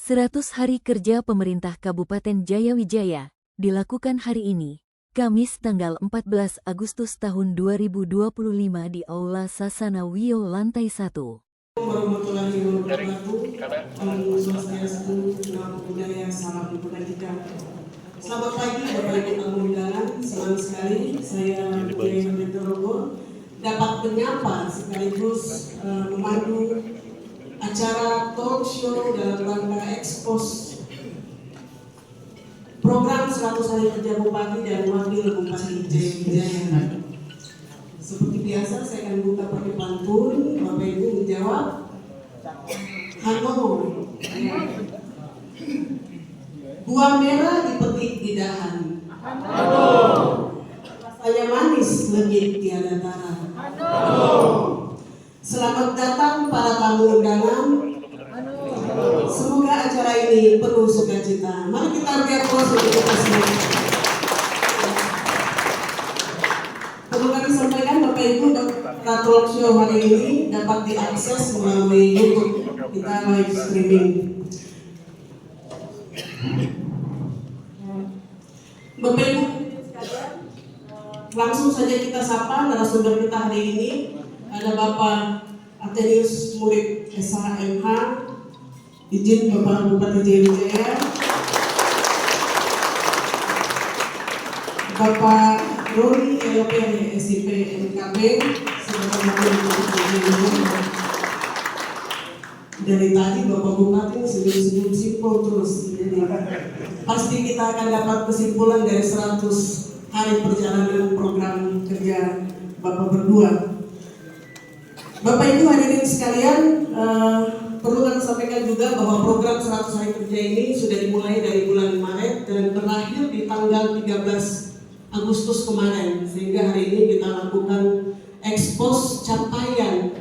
100 hari kerja pemerintah Kabupaten Jayawijaya dilakukan hari ini, Kamis tanggal 14 Agustus tahun 2025 di Aula Sasana Wio Lantai 1. Warahmatullahi wabarakatuh. Om Swastiastu, Namo Buddhaya, salam kebajikan. Selamat pagi Bapak Ibu tamu undangan. Senang sekali saya Kiai Hendro dapat menyapa sekaligus memandu acara talk show dalam rangka ekspos program 100 hari kerja Bupati dan Wakil Bupati Jayawijaya. Seperti biasa saya akan buka pakai pantun, Bapak Ibu menjawab halo. Buah merah dipetik di dahan. Halo. Rasanya manis legit tiada tara. Halo. Selamat datang para tamu undangan. Semoga acara ini penuh sukacita. Mari kita beri aplaus untuk kita semua. Perlu kami sampaikan Bapak Ibu, talk show hari ini dapat diakses melalui YouTube. Kita live streaming. Bapak Ibu sekalian, langsung saja kita sapa narasumber kita hari ini. Ada Bapak Athenius Murid SHMH, izin Bapak Bupati Jayawijaya. Bapak Roni LP SIP MKB sebagai Wakil Bupati Jayawijaya. Dari tadi Bapak Bupati senyum-senyum simpel terus. Jadi pasti kita akan dapat kesimpulan dari 100 hari perjalanan program kerja Bapak berdua. Bapak Ibu hadirin sekalian, perlu kami sampaikan juga bahwa program 100 hari kerja ini sudah dimulai dari bulan Maret dan berakhir di tanggal 13 Agustus kemarin, sehingga hari ini kita lakukan ekspos capaian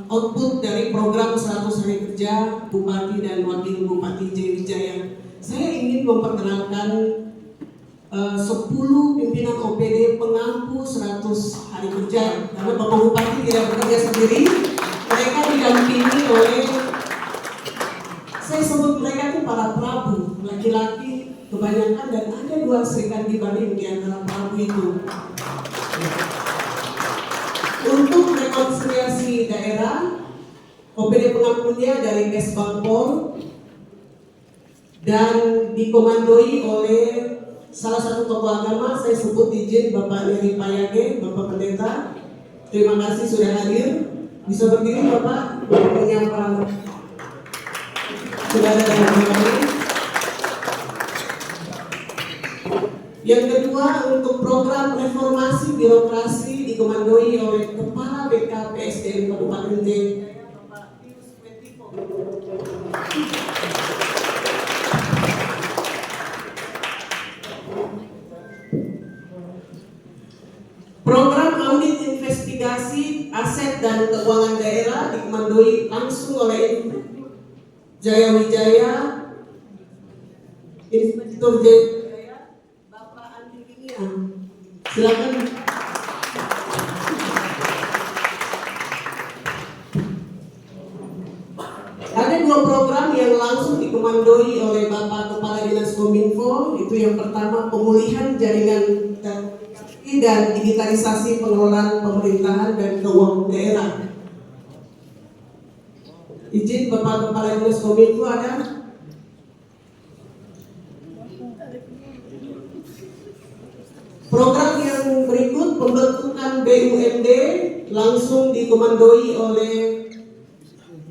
output dari program 100 hari kerja Bupati dan Wakil Bupati Jayawijaya. Saya ingin memperkenalkan 10 pimpinan OPD pengampu 100 hari kerja, karena Bapak Bupati tidak bekerja sendiri, mereka didampingi oleh, saya sebut mereka itu para prabu, laki-laki kebanyakan, dan ada 2 Serikandi Balim di antara prabu itu. Untuk rekonsiliasi daerah, OPD pengampunya dari Kesbangpol dan dikomandoi oleh salah satu tokoh agama, saya sebut izin Bapak Neri Payage, Bapak Pendeta. Terima kasih sudah hadir. Bisa berdiri Bapak, Bapak menyapa. Sudah ada dalam kami. Yang kedua, untuk program reformasi birokrasi dikomandoi oleh Kepala BKPSDM Kabupaten Jayawijaya, Bapak Pius Metipo. Program audit investigasi aset dan keuangan daerah dikomandoi langsung oleh Jayawijaya, Inspektur Jayawijaya, Bapak Andi Kinia. Silakan. Ada 2 program yang langsung dikomandoi oleh Bapak Kepala Dinas Kominfo. Itu yang pertama, pemulihan jaringan dan digitalisasi pengelolaan pemerintahan dan keuangan daerah. Izin Bapak Kepala Dinas Kominfo ada. Program yang berikut, pembentukan BUMD, langsung dikomandoi oleh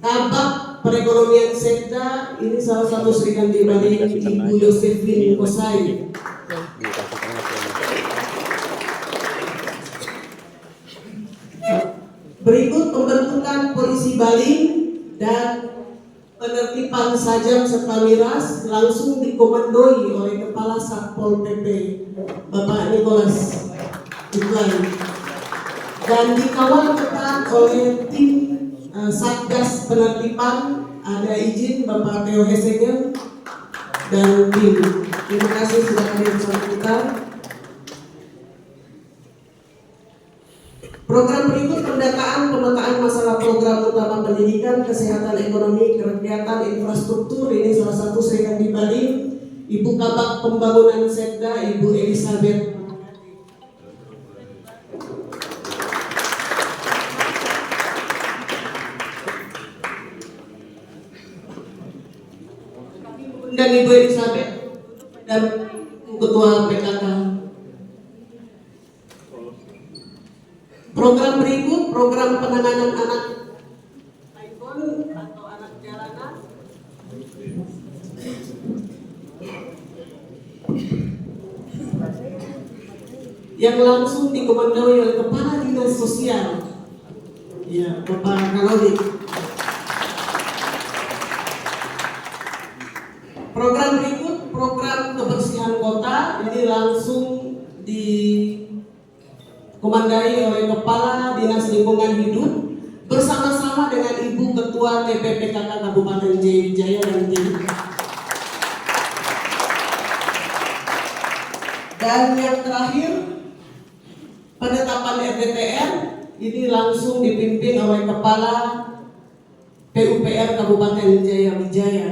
Kabak Perekonomian Sekda. Ini salah satu Serikandi Balim, Ibu Yosefin Kosai. Berikut pembentukan Polisi Balim dan penertiban sajam serta miras, langsung dikomandoi oleh Kepala Satpol PP Bapak Nicholas Iklan, dan dikawal ketat oleh tim Satgas Penertiban. Ada izin Bapak Theo Hesegen dan tim. Terima kasih sudah hadir bersama kita. Program berikut pendataan pemetaan masalah program utama pendidikan, kesehatan, ekonomi, kerakyatan, infrastruktur. Ini salah satu saya di Bali. Ibu Kabak Pembangunan Sekda, Ibu Elizabeth. Dan Ibu Elizabeth dan Ketua PKK. Program berikut, program penanganan anak iPhone atau anak jalanan. Yang langsung dikomandoi oleh Kepala Dinas Sosial, ya, Bapak Kalori. Program berikut, program kebersihan kota, ini langsung dikomandai oleh Kepala Dinas Lingkungan Hidup bersama-sama dengan Ibu Ketua TPPKK Kabupaten Jaya Wijaya dan tim. Dan yang terakhir, penetapan RDTR ini langsung dipimpin oleh Kepala PUPR Kabupaten Jaya Wijaya.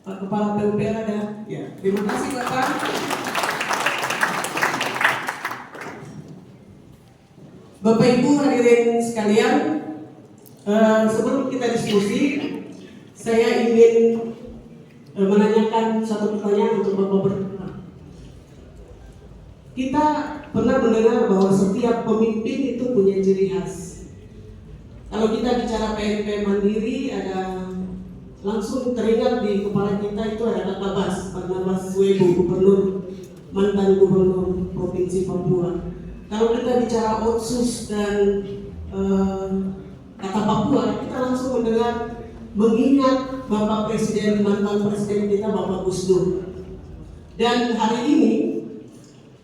Pak Kepala PUPR ada? Ya, terima kasih Bapak. Bapak Ibu hadirin sekalian, sebelum kita diskusi, saya ingin menanyakan satu pertanyaan untuk Bapak berdua. Kita pernah mendengar bahwa setiap pemimpin itu punya ciri khas. Kalau kita bicara PNP Mandiri, ada langsung teringat di kepala kita itu ada Kak Bas, Barnabas Suebo, Gubernur, mantan Gubernur Provinsi Papua. Kalau kita bicara Otsus dan kata Papua, kita langsung mengingat Bapak Presiden, mantan Presiden kita Bapak Gus Dur. Dan hari ini,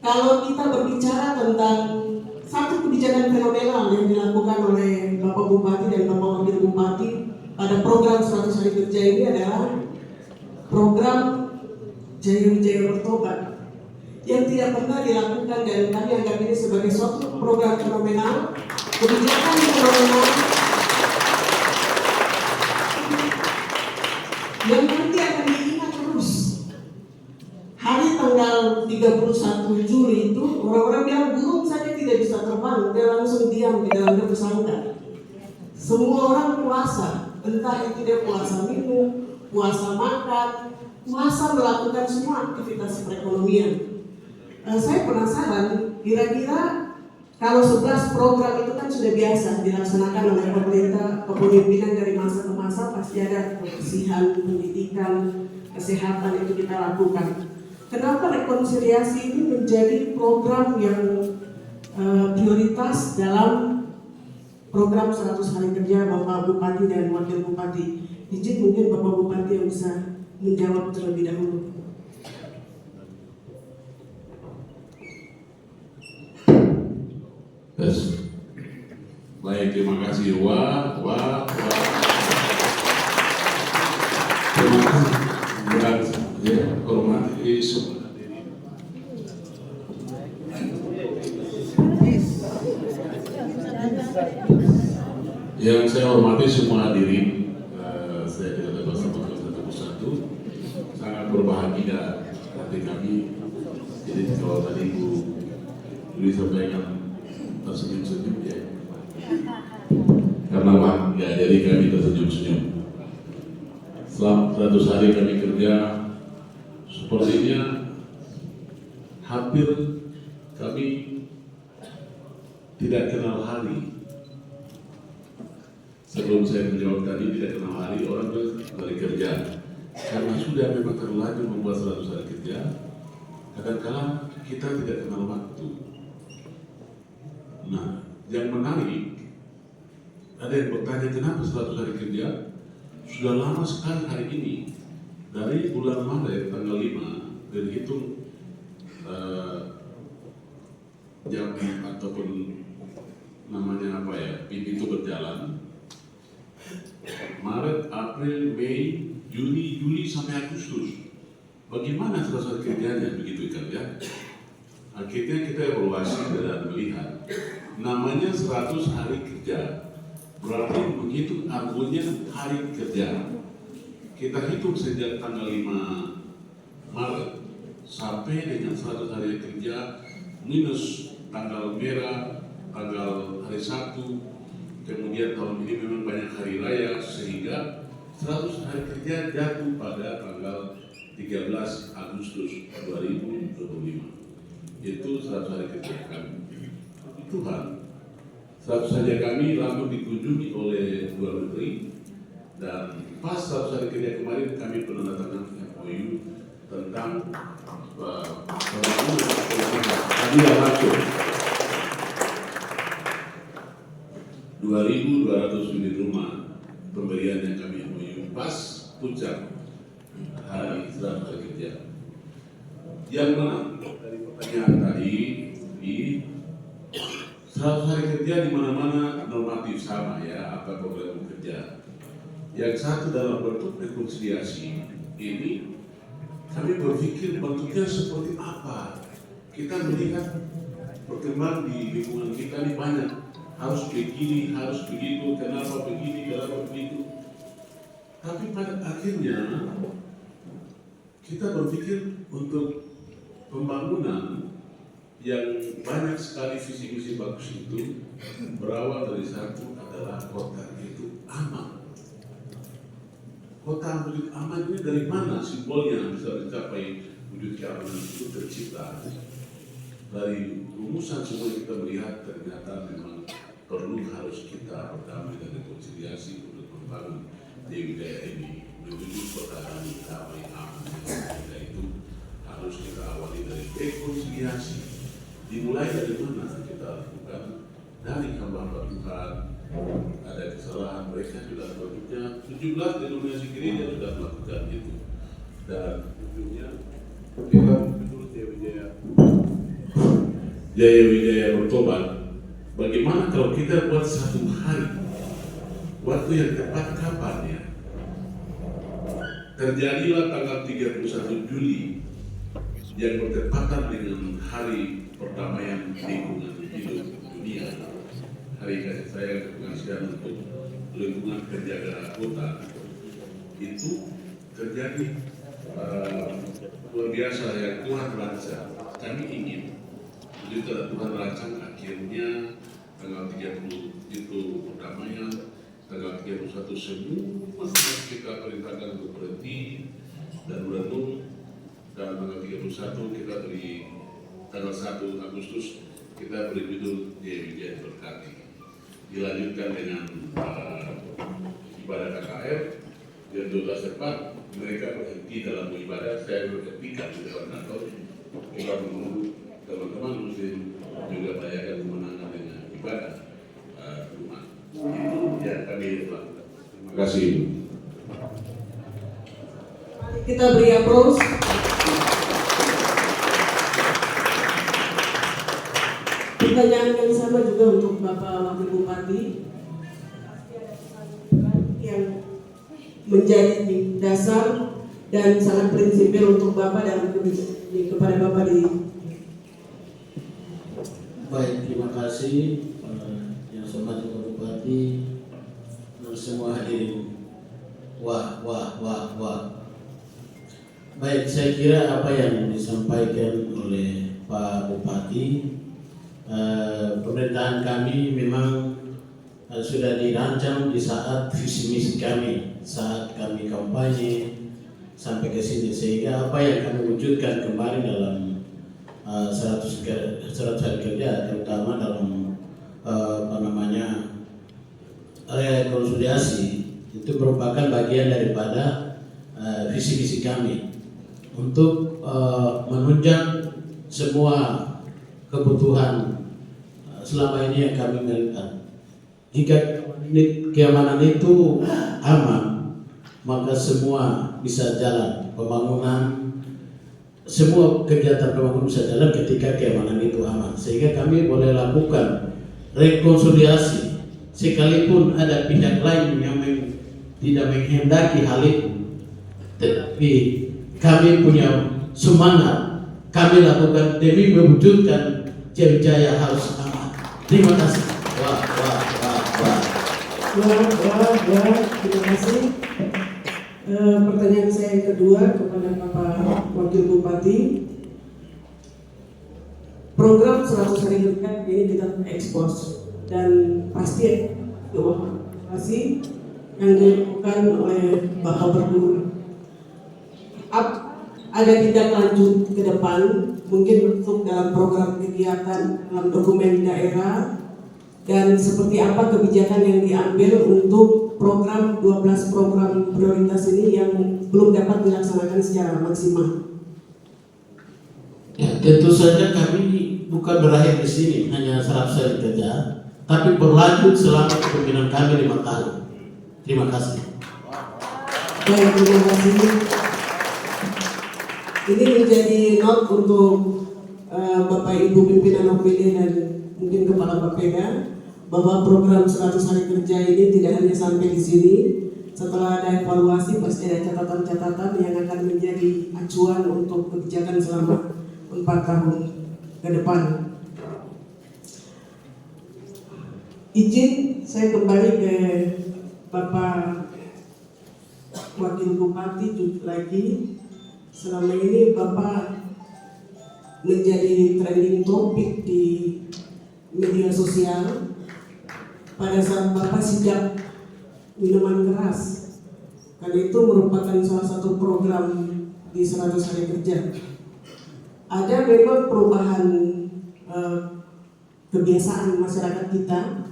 kalau kita berbicara tentang satu kebijakan fenomenal yang dilakukan oleh Bapak Bupati dan Bapak Wakil Bupati pada program 100 hari kerja ini adalah program Jaya Wijaya Bertobat yang tidak pernah dilakukan, dan kami anggap ini sebagai suatu program fenomenal, kebijakan fenomenal yang nanti akan diingat terus. Hari tanggal 31 Juli itu orang-orang bilang burung saja tidak bisa terbang, dia langsung diam di dalam pesantren. Semua orang puasa, entah itu dia puasa minum, puasa makan, puasa melakukan semua aktivitas perekonomian. Saya penasaran, kira-kira kalau 11 program itu kan sudah biasa dilaksanakan oleh pemerintah, kepemimpinan dari masa ke masa pasti ada kebersihan, pendidikan, kesehatan itu kita lakukan. Kenapa rekonsiliasi ini menjadi program yang prioritas dalam program 100 hari kerja Bapak Bupati dan Wakil Bupati? Izin mungkin Bapak Bupati yang bisa menjawab terlebih dahulu. Yes. Baik, terima kasih. Wah. Terima kasih. Berat, ya, hormati semua. Yang saya hormati semua hadirin, saya tidak dapat sampaikan satu-satu. Sangat berbahagia hati kami. Jadi kalau tadi Bu Yuli sampaikan tersenyum-senyum ya, karena bangga jadi kami tersenyum-senyum. Selama 100 hari kami kerja, sepertinya hampir kami tidak kenal hari. Sebelum saya menjawab tadi, tidak kenal hari, orang dari kerja. Karena sudah memang terlanjur membuat 100 hari kerja, kadang-kadang kita tidak kenal waktu. Nah, yang menarik, ada yang bertanya kenapa 100 hari kerja? Sudah lama sekali hari ini. Dari bulan Maret tanggal 5 berhitung jam ataupun namanya apa ya, PIP itu berjalan. Maret, April, Mei, Juni, Juli sampai Agustus. Bagaimana 100 hari kerjanya begitu kan ya? Akhirnya kita evaluasi dan melihat namanya 100 hari kerja. Berarti menghitung argunya hari kerja. Kita hitung sejak tanggal 5 Maret sampai dengan 100 hari kerja minus tanggal merah, tanggal hari Sabtu, kemudian tahun ini memang banyak hari raya sehingga 100 hari kerja jatuh pada tanggal 13 Agustus 2025. Itu 100 hari kerja kami. Tuhan, 100 saja kami langsung dikunjungi oleh dua menteri, dan pas 100 hari kerja kemarin kami penandatangan MOU tentang pembangunan hadiah langsung 2.200 unit rumah pemberian yang kami MOU pas puncak hari 100 hari kerja. Yang mana dari pertanyaan tadi di 100 hari kerja di mana-mana normatif sama ya, apa program kerja. Yang satu dalam bentuk rekonsiliasi ini kami berpikir bentuknya seperti apa. Kita melihat perkembangan di lingkungan kita ini banyak, harus begini, harus begitu, kenapa begini, kenapa begitu. Tapi pada akhirnya kita berpikir untuk pembangunan yang banyak sekali visi-visi bagus itu berawal dari satu adalah kota itu aman. Kota wujud aman ini dari mana simbolnya bisa mencapai wujud keamanan itu tercipta? Dari rumusan semua yang kita melihat ternyata memang perlu harus kita berdamai dan rekonsiliasi untuk membangun Dewi Jaya ini menuju kota damai aman. Kita itu harus kita awali dari rekonsiliasi. Dimulai dari mana kita lakukan? Dari hamba-hamba Tuhan. Ada kesalahan, mereka sudah melakukannya. 17 denominasi gereja sudah melakukan itu. Dan ujungnya kita menurut Jaya Wijaya bertobat. Bagaimana kalau kita buat satu hari, waktu yang tepat kapan ya? Terjadilah tanggal 31 Juli yang bertepatan dengan hari perdamaian lingkungan hidup dunia, hari kasih sayang kemanusiaan untuk lingkungan penjaga kota. Itu terjadi luar biasa yang Tuhan rancang. Kami ingin begitu Tuhan rancang, akhirnya tanggal 30 itu perdamaian, tanggal 31 semua kita perintahkan untuk berhenti dan merenung, dan tanggal 31 kita beri, tanggal 1 Agustus kita beri judul Dewi Jaya Berkati. Dilanjutkan dengan ibadah KKR. Jam 12 tepat mereka berhenti dalam ibadah. Saya berhentikan di depan kantor. Kita menunggu teman-teman muslim juga merayakan kemenangan dengan ibadah rumah. Itu yang kami lakukan. Terima kasih. Kita beri aplaus. Pertanyaan yang sama juga untuk Bapak Wakil Bupati. Yang menjadi dasar dan sangat prinsipil untuk Bapak dan kepada Bapak di. Baik, terima kasih yang saya hormati Bapak Bupati dan semua hadirin. Wah. Baik, saya kira apa yang disampaikan oleh Pak Bupati, pemerintahan kami memang sudah dirancang di saat visi misi kami, saat kami kampanye sampai ke sini, sehingga apa yang kami wujudkan kemarin dalam 100 hari kerja, terutama dalam rekonsiliasi, itu merupakan bagian daripada visi misi kami untuk menunjang semua kebutuhan selama ini yang kami miliki. Jika keamanan itu aman, maka semua bisa jalan. Pembangunan, semua kegiatan pembangunan bisa jalan ketika keamanan itu aman. Sehingga kami boleh lakukan rekonsiliasi, sekalipun ada pihak lain yang tidak menghendaki hal itu, tetapi kami punya semangat, kami lakukan demi mewujudkan Jaya harus aman. Terima kasih. Wah. Terima kasih. Pertanyaan saya yang kedua kepada Bapak Wakil Bupati. Program 100 hari kerja ini kita ekspos dan pasti evaluasi yang dilakukan oleh Bapak berdua. Ada tindak lanjut ke depan, mungkin untuk dalam program kegiatan, dalam dokumen daerah, dan seperti apa kebijakan yang diambil untuk program 12 program prioritas ini yang belum dapat dilaksanakan secara maksimal. Ya, tentu saja kami bukan berakhir di sini hanya 100 hari kerja, tapi berlanjut selama kepemimpinan kami 5 tahun. Terima kasih. Baik, terima kasih. Ini menjadi note untuk Bapak Ibu pimpinan OPD dan mungkin Kepala Bapeda bahwa program 100 hari kerja ini tidak hanya sampai di sini. Setelah ada evaluasi pasti ada catatan-catatan yang akan menjadi acuan untuk kebijakan selama 4 tahun ke depan. Izin saya kembali ke Bapak Wakil Bupati lagi. Selama ini Bapak menjadi trending topik di media sosial pada saat Bapak sidak minuman keras. Karena itu merupakan salah satu program di 100 hari kerja. Ada memang perubahan kebiasaan masyarakat kita.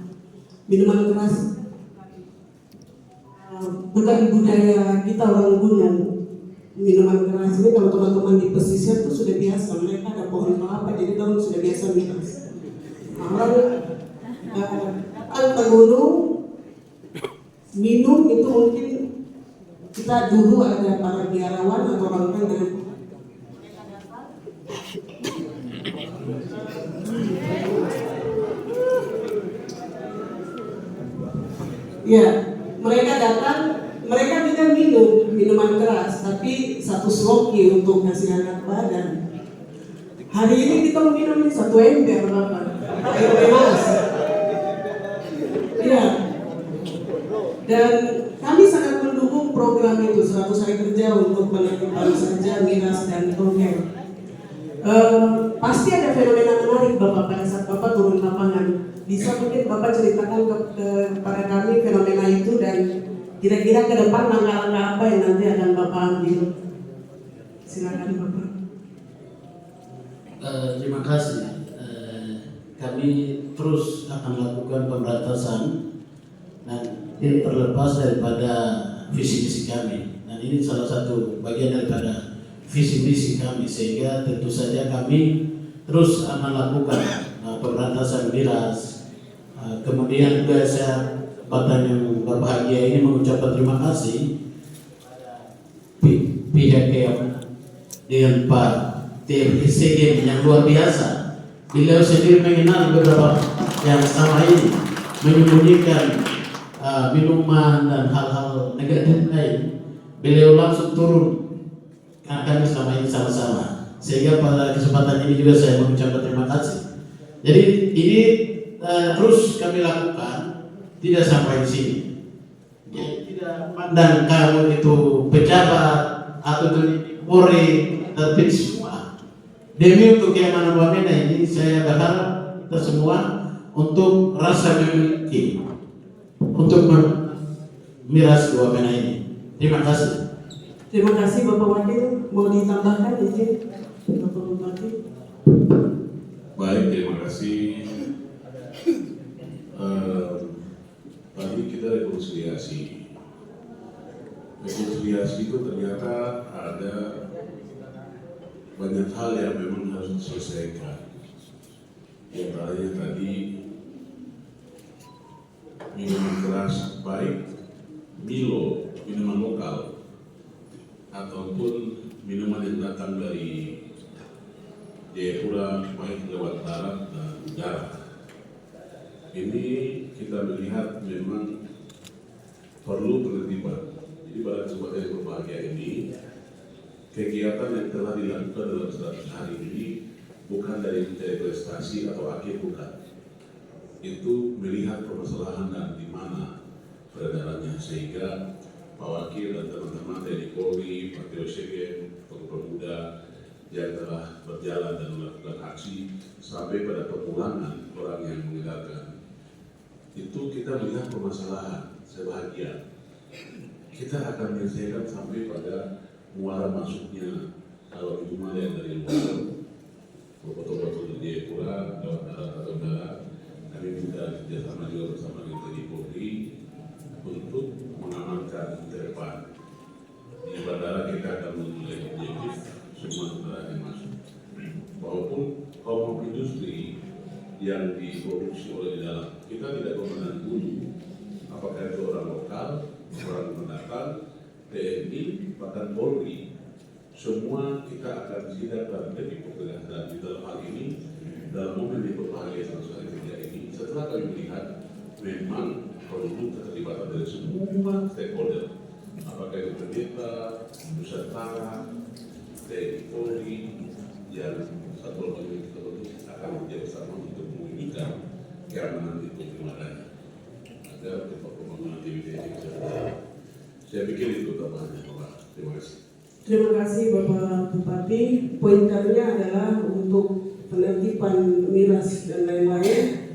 Minuman keras bukan budaya kita orang gunung. Minuman keras ini kalau teman-teman di pesisir itu sudah biasa, mereka ada pohon kelapa jadi orang sudah biasa minum. Orang datang ke gunung minum itu mungkin kita dulu ada para biarawan atau orang tengah. Ya, mereka datang. Mereka tidak minum minuman keras, tapi satu sloki untuk ngasih hangat badan. Hari ini kita minum 1 ember Bapak, air panas. Ya. Dan kami sangat mendukung program itu 100 hari kerja untuk menerima saja miras dan tongkel. Pasti ada fenomena menarik Bapak pada saat Bapak turun lapangan. Bisa mungkin Bapak ceritakan kepada kami fenomena itu dan kira-kira ke depan langkah-langkah apa yang nanti akan Bapak ambil? Silakan Bapak. Terima kasih. Kami terus akan melakukan pemberantasan dan ini terlepas daripada visi misi kami. Dan ini salah satu bagian daripada visi misi kami, sehingga tentu saja kami terus akan lakukan pemberantasan miras. Kemudian juga saya kesempatan yang berbahagia ini mengucapkan terima kasih pihak dengan Pak TFCG yang luar biasa. Beliau sendiri mengenal beberapa yang selama ini menyembunyikan minuman dan hal-hal negatif lain. Beliau langsung turun kami selama ini sama-sama, sehingga pada kesempatan ini juga saya mengucapkan terima kasih. Jadi ini terus kami lakukan. Tidak sampai di sini. Jadi tidak pandang kamu itu pejabat atau Polri, tapi semua. Demi untuk keamanan Wamena ini saya berharap kita semua untuk rasa memiliki untuk miras Wamena ini. Terima kasih. Terima kasih Bapak Wakil. Mau ditambahkan izin Bapak Bupati? Baik, terima kasih. Tadi kita rekonsiliasi. Rekonsiliasi itu ternyata ada banyak hal yang memang harus diselesaikan. Yang terakhir tadi minuman keras baik Milo, minuman lokal ataupun minuman yang datang dari Jayapura baik lewat darat dan darat. Ini kita melihat memang perlu penertiban. Jadi pada kesempatan yang berbahagia ini, kegiatan yang telah dilakukan dalam 100 hari ini bukan dari mencari prestasi atau akhir, bukan. itu melihat permasalahan dan di mana peredarannya, sehingga Pak Wakil dan teman-teman TNI Polri, Pak Tio Segen, Tokoh Pemuda yang telah berjalan dan melakukan aksi sampai pada pemulangan orang yang mengedarkan, itu kita melihat permasalahan sebahagian. Kita akan menyelesaikan sampai pada muara masuknya kalau itu mana yang dari luar, betul-betul di Jayapura, lewat darat atau darat. Kami minta kerjasama juga bersama dengan TNI Polri untuk mengamankan ke depan. Di bandara kita akan memulai objektif semua kendaraan yang masuk. Maupun kelompok industri yang diproduksi oleh di dalam, kita tidak memandang dulu apakah itu orang lokal, orang pendatang, TNI, bahkan Polri. Semua kita akan sidak dan lebih pekerjaan, dan di dalam hal ini dalam momen yang berbahagia selesai kerja ini, setelah kami melihat memang perlu keterlibatan dari semua stakeholder, apakah itu pendeta, Nusantara, TNI Polri, yang satu lagi kita bentuk akan bekerja bersama untuk memulihkan keamanan di Primadana agar pembangunan TNI bisa berjalan. Saya pikir itu tambahannya, Bapak. Terima kasih. Terima kasih Bapak Bupati. Poin kami adalah untuk penertiban miras dan lain-lain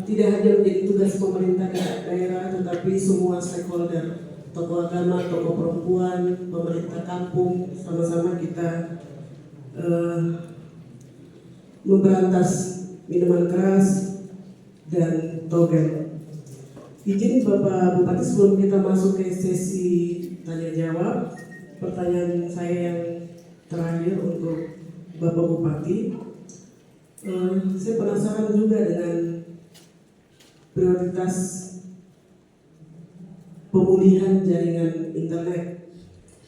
tidak hanya menjadi tugas pemerintah daerah, tetapi semua stakeholder, tokoh agama, tokoh perempuan, pemerintah kampung, sama-sama kita memberantas minuman keras dan togel. Izin Bapak Bupati, sebelum kita masuk ke sesi tanya jawab, pertanyaan saya yang terakhir untuk Bapak Bupati, saya penasaran juga dengan prioritas pemulihan jaringan internet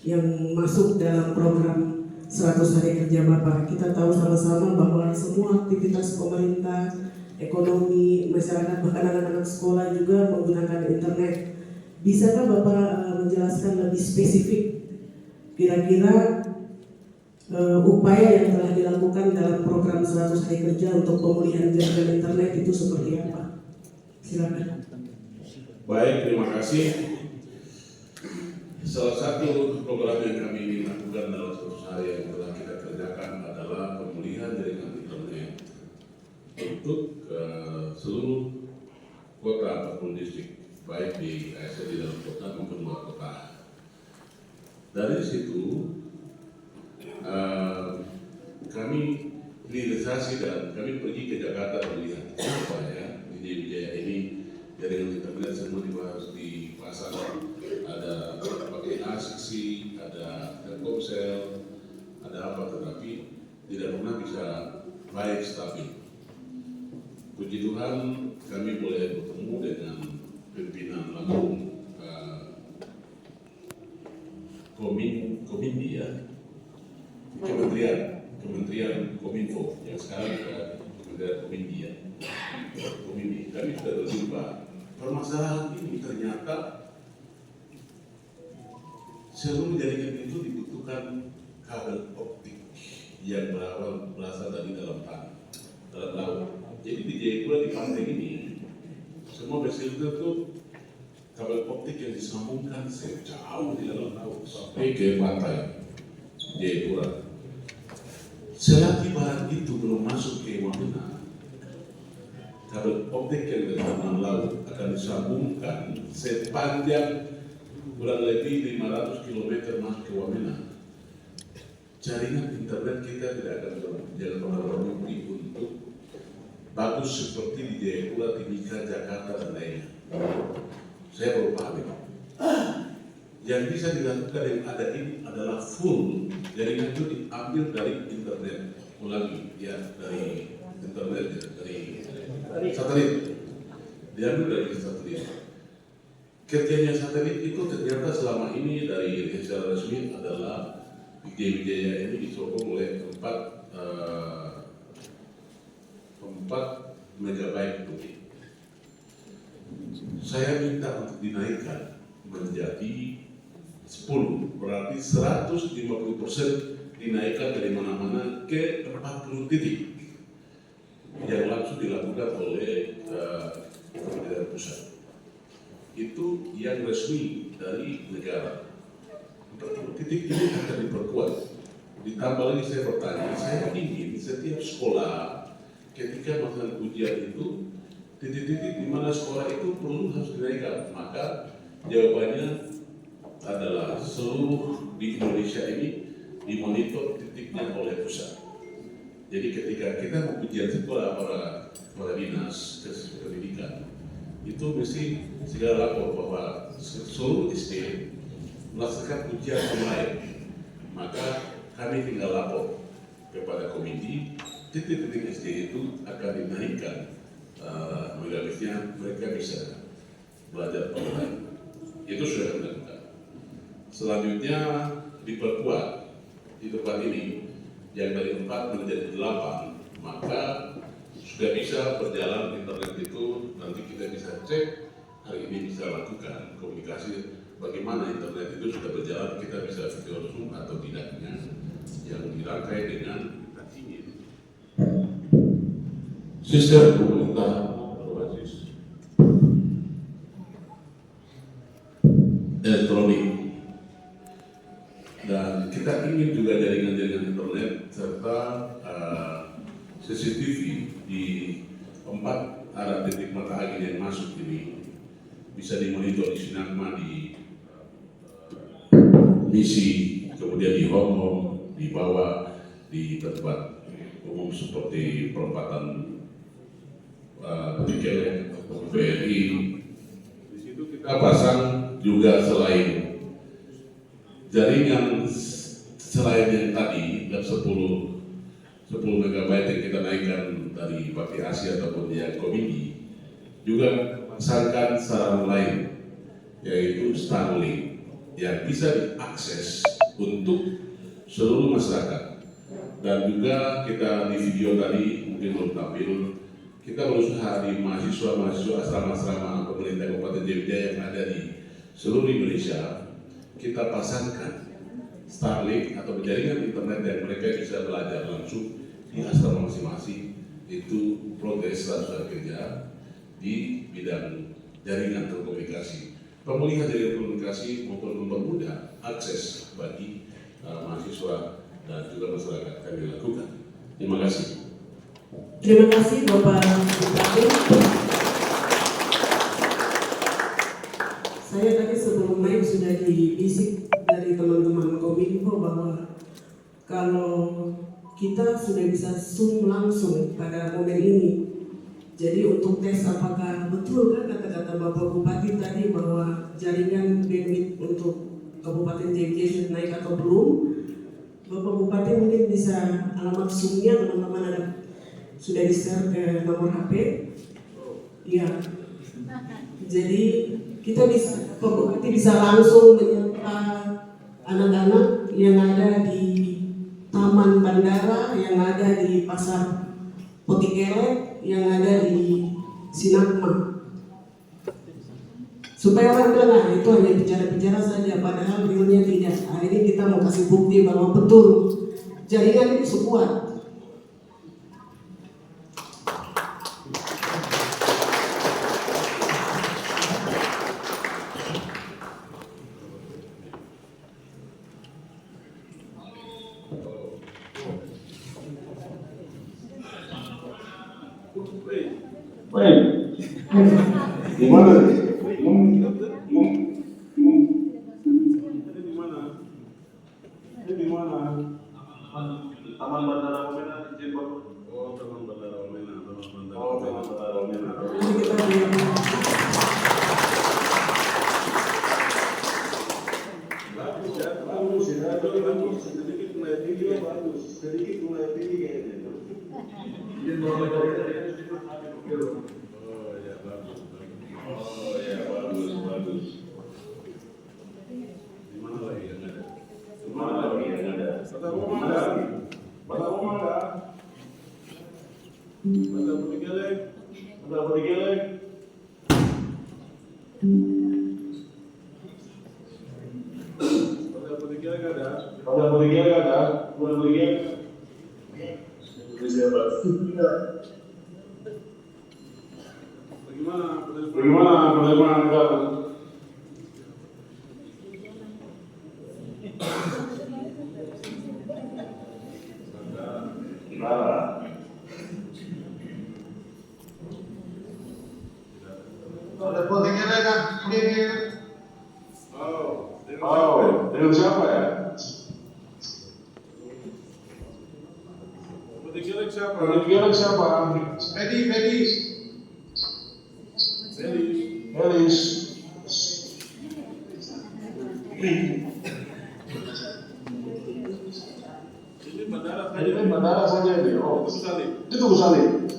yang masuk dalam program 100 hari kerja Bapak. Kita tahu sama-sama bahwa semua aktivitas pemerintah, ekonomi, masyarakat, bahkan anak-anak sekolah juga menggunakan internet. Bisakah Bapak menjelaskan lebih spesifik kira-kira upaya yang telah dilakukan dalam program 100 hari kerja untuk pemulihan jaringan internet itu seperti apa? Silakan. Baik, terima kasih. Salah satu program yang kami ingin lakukan dalam 100 hari yang telah kita kerjakan adalah pemulihan jaringan internet untuk seluruh kota 40 distrik, baik di ASN di dalam kota maupun luar kota. Dari situ kami realisasi dan kami pergi ke Jakarta melihat supaya di Wijaya ini jaringan internet semua harus dipasang, ada pakai A6, ada Telkomsel, ada apa, tetapi tidak pernah bisa baik stabil. Puji Tuhan kami boleh bertemu dengan pimpinan langsung Komindi ya, Kementerian Kominfo yang sekarang Kementerian Komindi ya. Komindi, kami sudah berjumpa. Permasalahan ini ternyata seluruh jaringan itu dibutuhkan kabel optik yang berasal dari dalam tanah, dalam laut. Jadi di Jayapura di pantai ini semua berfilter itu kabel optik yang disambungkan sejauh di dalam laut sampai ke pantai Jayapura. Selagi barang itu belum masuk ke Wamena, kabel optik yang dari dalam laut akan disambungkan sepanjang kurang lebih 500 km masuk ke Wamena. Jaringan internet kita tidak akan berfungsi untuk bagus seperti di Jayapura, Timika, Jakarta dan lainnya. Saya baru paham itu. Yang bisa dilakukan yang ada ini adalah full jaringan itu diambil dari internet, ulangi ya, dari internet ya, dari satelit, diambil dari satelit. Kerjanya satelit itu ternyata selama ini dari secara resmi adalah Wijaya ini disokong oleh 4 megabyte mungkin. Saya minta untuk dinaikkan menjadi 10, berarti 150% dinaikkan dari mana-mana ke 40 titik. yang langsung dilakukan oleh pemerintah pusat. Itu yang resmi dari negara. Titik ini akan diperkuat. Ditambah lagi saya bertanya, saya ingin setiap sekolah ketika melakukan ujian itu titik-titik di mana sekolah itu perlu harus dinaikkan. Maka jawabannya adalah seluruh di Indonesia ini dimonitor titiknya oleh pusat. Jadi ketika kita mau ujian sekolah para dinas pendidikan itu mesti segera lapor bahwa seluruh SD melaksanakan ujian online. Maka kami tinggal lapor kepada komite titik-titik SD itu akan dinaikkan megabitnya, mereka bisa belajar online. Itu sudah dilakukan. Selanjutnya diperkuat di tempat ini yang dari 4 menjadi 8, maka sudah bisa berjalan internet itu. Nanti kita bisa cek hari ini bisa lakukan komunikasi bagaimana internet itu sudah berjalan, kita bisa video Zoom atau tidaknya yang dirangkai dengan ingin. Sistem pemerintah berbasis elektronik, dan kita ingin juga jaringan-jaringan internet serta CCTV di 4 arah titik mata angin yang masuk ini bisa dimonitor di Sinagma, di misi, kemudian di home, di bawah, di tempat umum seperti perempatan Petikele, BRI. Di situ kita pasang juga selain jaringan selain yang tadi dan 10 megabyte yang kita naikkan dari Bakti Asia ataupun yang komisi, juga pasangkan sarana lain yaitu Starlink yang bisa diakses untuk seluruh masyarakat. Dan juga kita di video tadi mungkin belum tampil, kita berusaha di mahasiswa asrama-asrama pemerintah Kabupaten Jaya yang ada di seluruh Indonesia, kita pasangkan Starlink atau jaringan internet yang mereka bisa belajar langsung di asrama masing-masing. Itu progres sudah kerja di bidang jaringan telekomunikasi, pemulihan jaringan komunikasi maupun mempermudah akses bagi mahasiswa dan juga masyarakat kami lakukan. Terima kasih. Terima kasih Bapak Bupati. Saya tadi sebelum naik sudah dibisik dari teman-teman Kominfo bahwa kalau kita sudah bisa Zoom langsung pada momen ini, jadi untuk tes apakah betul kan kata-kata Bapak Bupati tadi bahwa jaringan bandwidth untuk Kabupaten Jaya sudah naik atau belum, Bapak Bupati mungkin bisa alamat Zoom-nya teman-teman ada sudah di-share ke nomor HP. Iya. Jadi kita bisa, Bapak Bupati bisa langsung menyapa anak-anak yang ada di Taman Bandara, yang ada di Pasar Potikele, yang ada di Sinagma. Supaya orang bilang, nah itu hanya bicara-bicara saja, padahal realnya tidak. Hari ini kita mau kasih bukti bahwa betul jaringan ini sekuat. Gimana? Ini di mana? Taman Bandara Wamena di Jepang. Oh, Taman Bandara Wamena. Oh, Taman Bandara Wamena. Nanti kita lihat. Bagus ya, bagus ya, bagus. Sedikit mulai tinggi, bagus. Sedikit mulai tinggi kayaknya. Oh ya, bagus. Oh ya, bagus. Di mana lagi yang ada? Di mana lagi yang ada? Kota Roma ada. Kota Roma ada. Kota Potikele. Kota Potikele. Kota Potikele ada. Kota Potikele ada. Kota Potikele. Indonesia Barat. Bagaimana penerimaan negara? Dengan siapa ya? Pendidikan siapa? Elis. Ini bandara saja ini. Oh, itu Salib.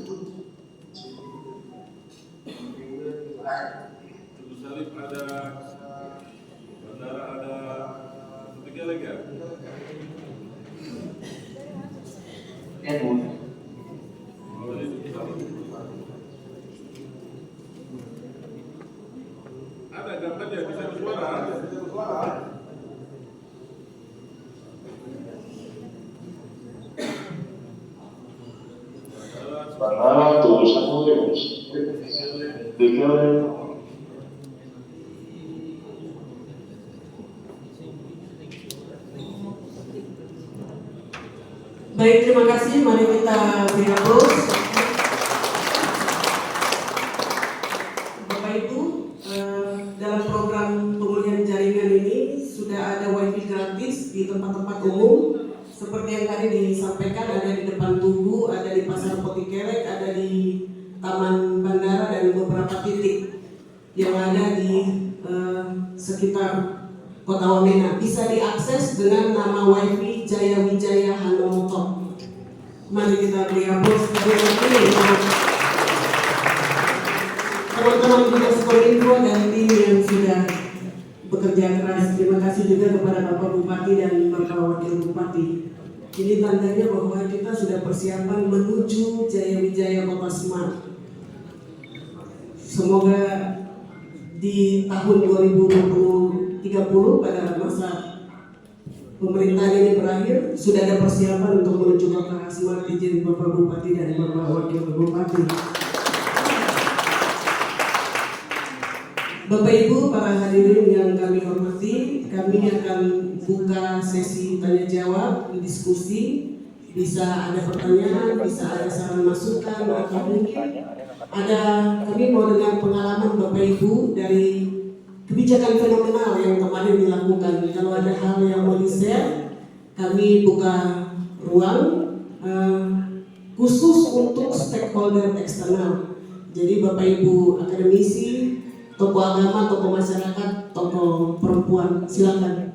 Ada bandara, ada ketiga lagi ya? Ada gambarnya, bisa bersuara. Bandara tulisan Mulus. Dikirim. Baik, terima kasih. Mari kita beri aplaus. Bapak Ibu, dalam program pemulihan jaringan ini sudah ada wifi gratis di tempat-tempat umum. Seperti yang tadi disampaikan, ada di depan Tugu, ada di Pasar Potikerek, ada di Taman Bandara, dan beberapa titik yang ada di sekitar Kota Wamena. Bisa diakses dengan nama wifi Jaya Wijaya Hanomoto. Mari kita beri aplaus teman-teman dinas Kominfo dan tim yang sudah bekerja keras. Terima kasih juga kepada Bapak Bupati dan Bapak Wakil Bupati. Ini tandanya bahwa kita sudah persiapan menuju Jaya Wijaya Kota Smart. Semoga di tahun 2030 pada masa pemerintahan ini berakhir, sudah ada persiapan untuk menuju Kota Smart. Izin Bapak Bupati dan Bapak Wakil Bupati. Bapak Ibu, para hadirin yang kami hormati, kami akan buka sesi tanya jawab, diskusi. Bisa ada pertanyaan, bisa ada saran masukan, atau mungkin ada, kami mau dengar pengalaman Bapak Ibu dari kebijakan fenomenal yang kemarin dilakukan. Kalau ada hal yang mau di-share, kami buka ruang khusus untuk stakeholder eksternal. Jadi Bapak Ibu akademisi, tokoh agama, tokoh masyarakat, tokoh perempuan, silakan.